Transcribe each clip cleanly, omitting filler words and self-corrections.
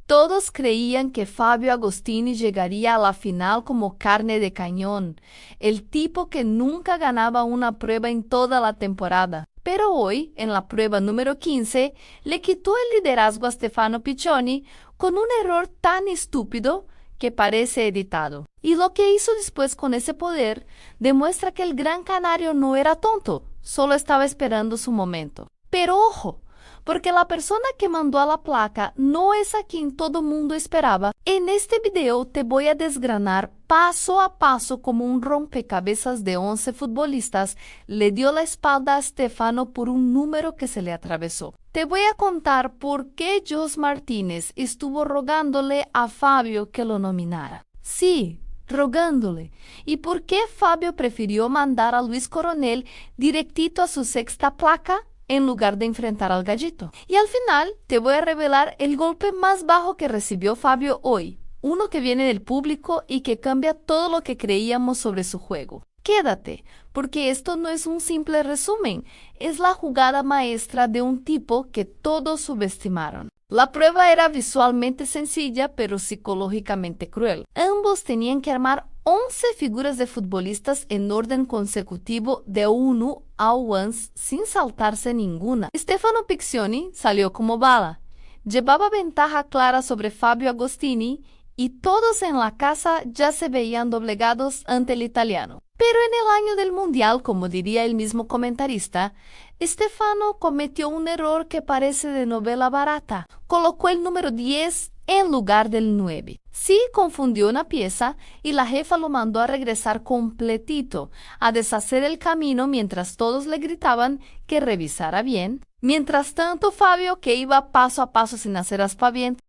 Todos creían que Fabio Agostini llegaría a la final como carne de cañón, el tipo que nunca ganaba una prueba en toda la temporada. Pero hoy, en la prueba número 15, le quitó el liderazgo a Stefano Piccioni con un error tan estúpido que parece editado. Y lo que hizo después con ese poder demuestra que el Gran Canario no era tonto, solo estaba esperando su momento. Pero ojo, porque la persona que mandó a la placa no es a quien todo mundo esperaba. En este video te voy a desgranar paso a paso como un rompecabezas de 11 futbolistas le dio la espalda a Stefano por un número que se le atravesó. Te voy a contar por qué Jos Martínez estuvo rogándole a Fabio que lo nominara. Sí, rogándole. ¿Y por qué Fabio prefirió mandar a Luis Coronel directito a su sexta placa en lugar de enfrentar al Gallito? Y al final te voy a revelar el golpe más bajo que recibió Fabio hoy, uno que viene del público y que cambia todo lo que creíamos sobre su juego. Quédate, porque esto no es un simple resumen, es la jugada maestra de un tipo que todos subestimaron. La prueba era visualmente sencilla, pero psicológicamente cruel. Ambos tenían que armar 11 figuras de futbolistas en orden consecutivo de 1 a 11 sin saltarse ninguna. Stefano Piccioni salió como bala. Llevaba ventaja clara sobre Fabio Agostini y todos en la casa ya se veían doblegados ante el italiano. Pero en el año del Mundial, como diría el mismo comentarista, Stefano cometió un error que parece de novela barata. Colocó el número 10 en lugar del 9. Sí, confundió una pieza y la jefa lo mandó a regresar completito, a deshacer el camino mientras todos le gritaban que revisara bien. Mientras tanto, Fabio, que iba paso a paso sin hacer aspavientos,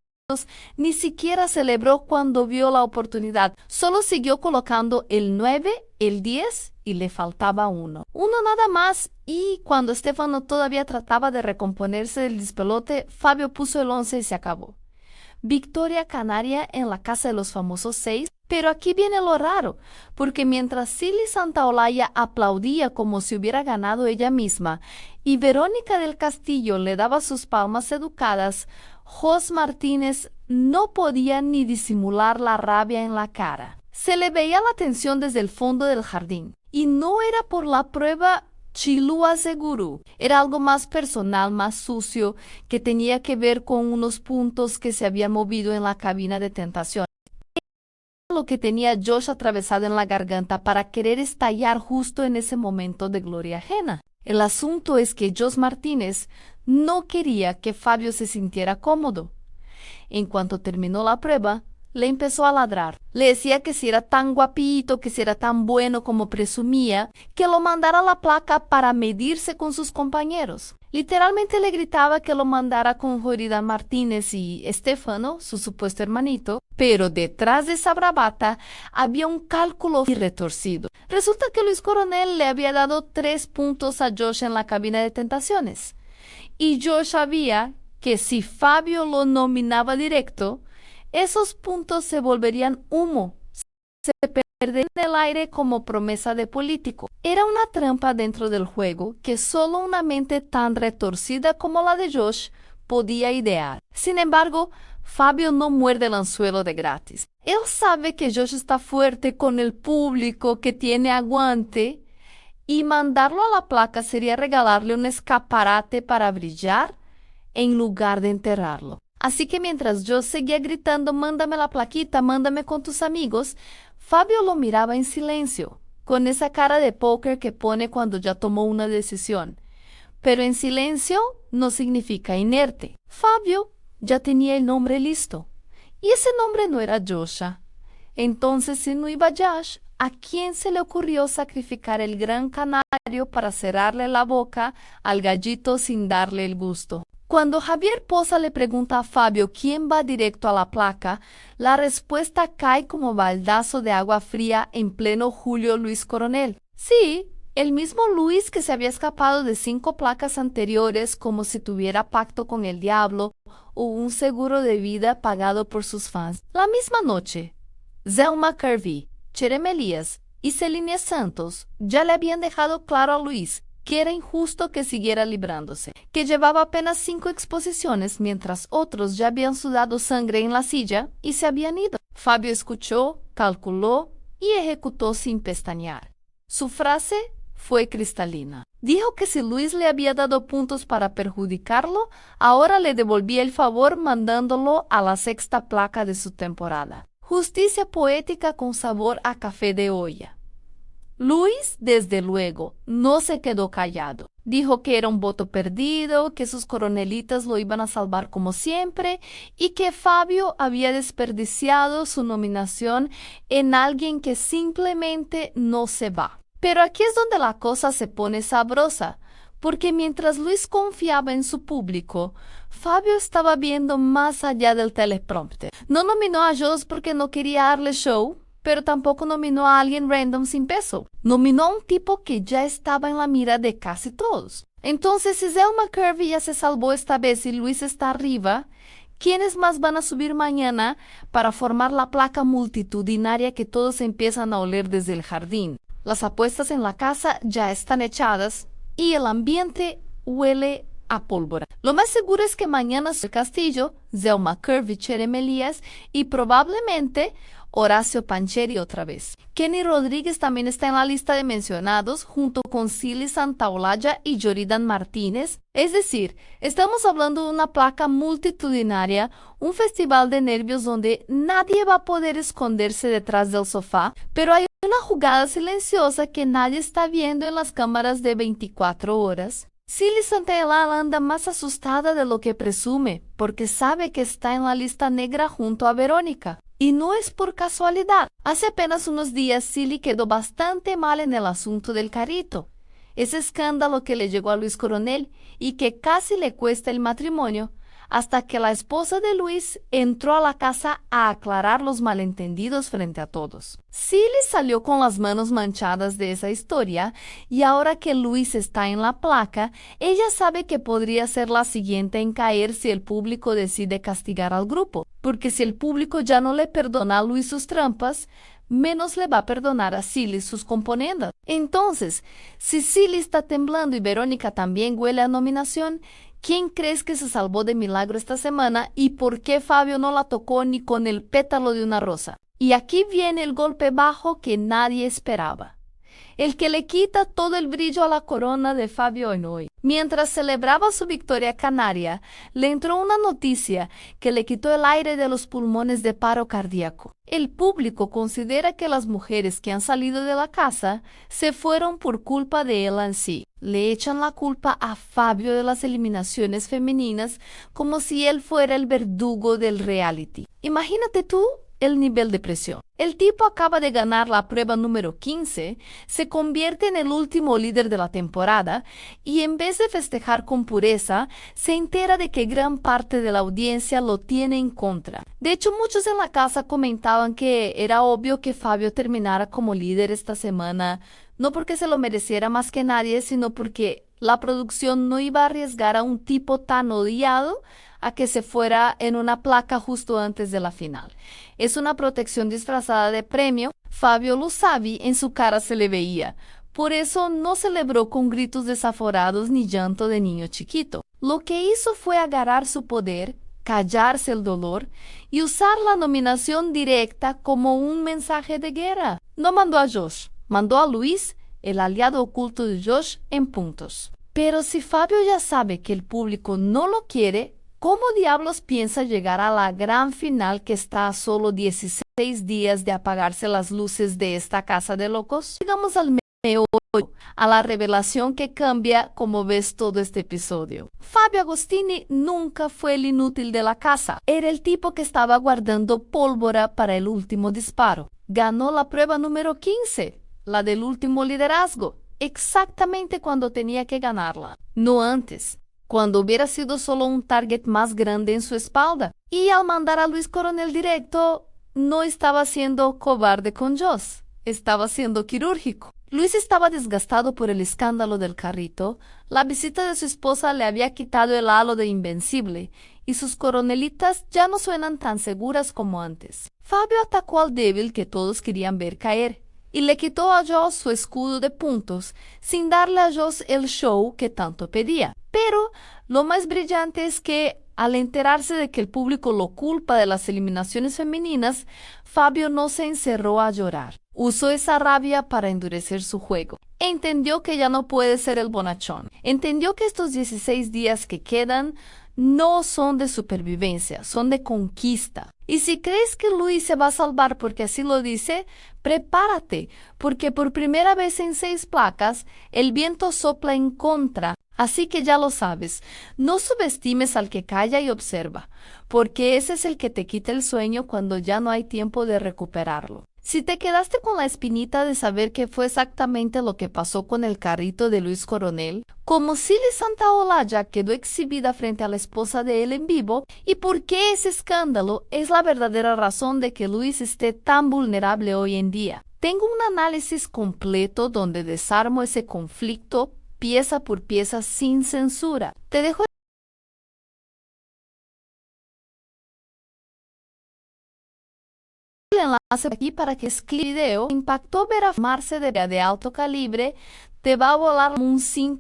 ni siquiera celebró cuando vio la oportunidad. Solo siguió colocando el 9, el 10 y le faltaba uno. Uno nada más, y cuando Stefano todavía trataba de recomponerse del despelote, Fabio puso el 11 y se acabó. Victoria canaria en la casa de los famosos 6, pero aquí viene lo raro, porque mientras Silly Santaolalla aplaudía como si hubiera ganado ella misma y Verónica del Castillo le daba sus palmas educadas, Jos Martínez no podía ni disimular la rabia en la cara. Se le veía la tensión desde el fondo del jardín, y no era por la prueba Chilúa Seguro, era algo más personal, más sucio, que tenía que ver con unos puntos que se habían movido en la cabina de tentación. Lo que tenía Josh atravesado en la garganta para querer estallar justo en ese momento de gloria ajena. El asunto es que Jos Martínez no quería que Fabio se sintiera cómodo. En cuanto terminó la prueba, le empezó a ladrar. Le decía que si era tan guapito, que si era tan bueno como presumía, que lo mandara a la placa para medirse con sus compañeros. Literalmente le gritaba que lo mandara con Jorida Martínez y Stefano, su supuesto hermanito, pero detrás de esa bravata había un cálculo retorcido. Resulta que Luis Coronel le había dado 3 puntos a Josh en la cabina de tentaciones. Y Josh sabía que si Fabio lo nominaba directo, esos puntos se volverían humo, se perderían en el aire como promesa de político. Era una trampa dentro del juego que solo una mente tan retorcida como la de Josh podía idear. Sin embargo, Fabio no muerde el anzuelo de gratis. Él sabe que Josh está fuerte con el público, que tiene aguante, y mandarlo a la placa sería regalarle un escaparate para brillar en lugar de enterrarlo. Así que mientras yo seguía gritando, mándame la plaquita, mándame con tus amigos, Fabio lo miraba en silencio, con esa cara de póker que pone cuando ya tomó una decisión. Pero en silencio no significa inerte. Fabio ya tenía el nombre listo, y ese nombre no era Joshua. Entonces, si no iba Josh, ¿a quién se le ocurrió sacrificar el Gran Canario para cerrarle la boca al Gallito sin darle el gusto? Cuando Javier Poza le pregunta a Fabio quién va directo a la placa, la respuesta cae como baldazo de agua fría en pleno Julio Luis Coronel. Sí, el mismo Luis que se había escapado de 5 placas anteriores como si tuviera pacto con el diablo o un seguro de vida pagado por sus fans. La misma noche, Zelma Kirby, Cherem Elías y Celina Santos ya le habían dejado claro a Luis que era injusto que siguiera librándose, que llevaba apenas 5 exposiciones mientras otros ya habían sudado sangre en la silla y se habían ido. Fabio escuchó, calculó y ejecutó sin pestañear. Su frase fue cristalina. Dijo que si Luis le había dado puntos para perjudicarlo, ahora le devolvía el favor mandándolo a la 6ª placa de su temporada. Justicia poética con sabor a café de olla. Luis, desde luego, no se quedó callado. Dijo que era un voto perdido, que sus coronelitas lo iban a salvar como siempre y que Fabio había desperdiciado su nominación en alguien que simplemente no se va. Pero aquí es donde la cosa se pone sabrosa, porque mientras Luis confiaba en su público, Fabio estaba viendo más allá del teleprompter. No nominó a Joss porque no quería darle show, pero tampoco nominó a alguien random sin peso. Nominó a un tipo que ya estaba en la mira de casi todos. Entonces, si Zelma Curvey ya se salvó esta vez y Luis está arriba, ¿quiénes más van a subir mañana para formar la placa multitudinaria que todos empiezan a oler desde el jardín? Las apuestas en la casa ya están echadas y el ambiente huele a pólvora. Lo más seguro es que mañana el Castillo, Zelma Curvey, Cherem Elías y probablemente Horacio Pancheri otra vez. Kenny Rodríguez también está en la lista de mencionados junto con Silly Santaolalla y Yoridan Martínez. Es decir, estamos hablando de una placa multitudinaria, un festival de nervios donde nadie va a poder esconderse detrás del sofá, pero hay una jugada silenciosa que nadie está viendo en las cámaras de 24 horas. Silly Santaolalla anda más asustada de lo que presume, porque sabe que está en la lista negra junto a Verónica. Y no es por casualidad. Hace apenas unos días Silly quedó bastante mal en el asunto del carrito. Ese escándalo que le llegó a Luis Coronel y que casi le cuesta el matrimonio, hasta que la esposa de Luis entró a la casa a aclarar los malentendidos frente a todos. Silly salió con las manos manchadas de esa historia y ahora que Luis está en la placa, ella sabe que podría ser la siguiente en caer si el público decide castigar al grupo, porque si el público ya no le perdona a Luis sus trampas, menos le va a perdonar a Silly sus componendas. Entonces, si Silly está temblando y Verónica también huele a nominación, ¿quién crees que se salvó de milagro esta semana y por qué Fabio no la tocó ni con el pétalo de una rosa? Y aquí viene el golpe bajo que nadie esperaba. El que le quita todo el brillo a la corona de Fabio hoy. Mientras celebraba su victoria canaria, le entró una noticia que le quitó el aire de los pulmones de paro cardíaco. El público considera que las mujeres que han salido de la casa se fueron por culpa de él en sí. Le echan la culpa a Fabio de las eliminaciones femeninas como si él fuera el verdugo del reality. Imagínate tú el nivel de presión. El tipo acaba de ganar la prueba número 15, se convierte en el último líder de la temporada y en vez de festejar con pureza, se entera de que gran parte de la audiencia lo tiene en contra. De hecho, muchos en la casa comentaban que era obvio que Fabio terminara como líder esta semana, no porque se lo mereciera más que nadie, sino porque la producción no iba a arriesgar a un tipo tan odiado a que se fuera en una placa justo antes de la final. Es una protección disfrazada de premio. Fabio lo sabe, en su cara se le veía. Por eso no celebró con gritos desaforados ni llanto de niño chiquito. Lo que hizo fue agarrar su poder, callarse el dolor y usar la nominación directa como un mensaje de guerra. No mandó a Josh, mandó a Luis, el aliado oculto de Josh, en puntos. Pero si Fabio ya sabe que el público no lo quiere, ¿cómo diablos piensa llegar a la gran final que está a solo 16 días de apagarse las luces de esta casa de locos? Llegamos al meollo, a la revelación que cambia como ves todo este episodio. Fabio Agostini nunca fue el inútil de la casa. Era el tipo que estaba guardando pólvora para el último disparo. Ganó la prueba número 15, la del último liderazgo, exactamente cuando tenía que ganarla, no antes, cuando hubiera sido solo un target más grande en su espalda. Y al mandar a Luis Coronel directo, no estaba siendo cobarde con Joss, estaba siendo quirúrgico. Luis estaba desgastado por el escándalo del carrito, la visita de su esposa le había quitado el halo de invencible, y sus coronelitas ya no suenan tan seguras como antes. Fabio atacó al débil que todos querían ver caer, y le quitó a Joss su escudo de puntos, sin darle a Joss el show que tanto pedía. Pero lo más brillante es que, al enterarse de que el público lo culpa de las eliminaciones femeninas, Fabio no se encerró a llorar. Usó esa rabia para endurecer su juego. Entendió que ya no puede ser el bonachón. Entendió que estos 16 días que quedan no son de supervivencia, son de conquista. Y si crees que Luis se va a salvar porque así lo dice, prepárate, porque por primera vez en 6 placas, el viento sopla en contra. Así que ya lo sabes, no subestimes al que calla y observa, porque ese es el que te quita el sueño cuando ya no hay tiempo de recuperarlo. Si te quedaste con la espinita de saber qué fue exactamente lo que pasó con el carrito de Luis Coronel, cómo Silly Santa Olaya quedó exhibida frente a la esposa de él en vivo y por qué ese escándalo es la verdadera razón de que Luis esté tan vulnerable hoy en día. Tengo un análisis completo donde desarmo ese conflicto pieza por pieza sin censura. Te dejo el enlace aquí para que escriba el video. Impactó ver a Marce de alto calibre, te va a volar un simple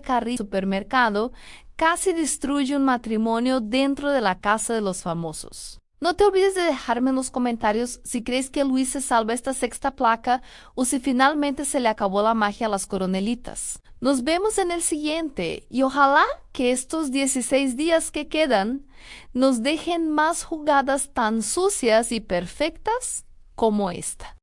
carrito de supermercado, casi destruye un matrimonio dentro de la casa de los famosos. No te olvides de dejarme en los comentarios si crees que Luis se salva esta 6ª placa o si finalmente se le acabó la magia a las coronelitas. Nos vemos en el siguiente y ojalá que estos 16 días que quedan nos dejen más jugadas tan sucias y perfectas como esta.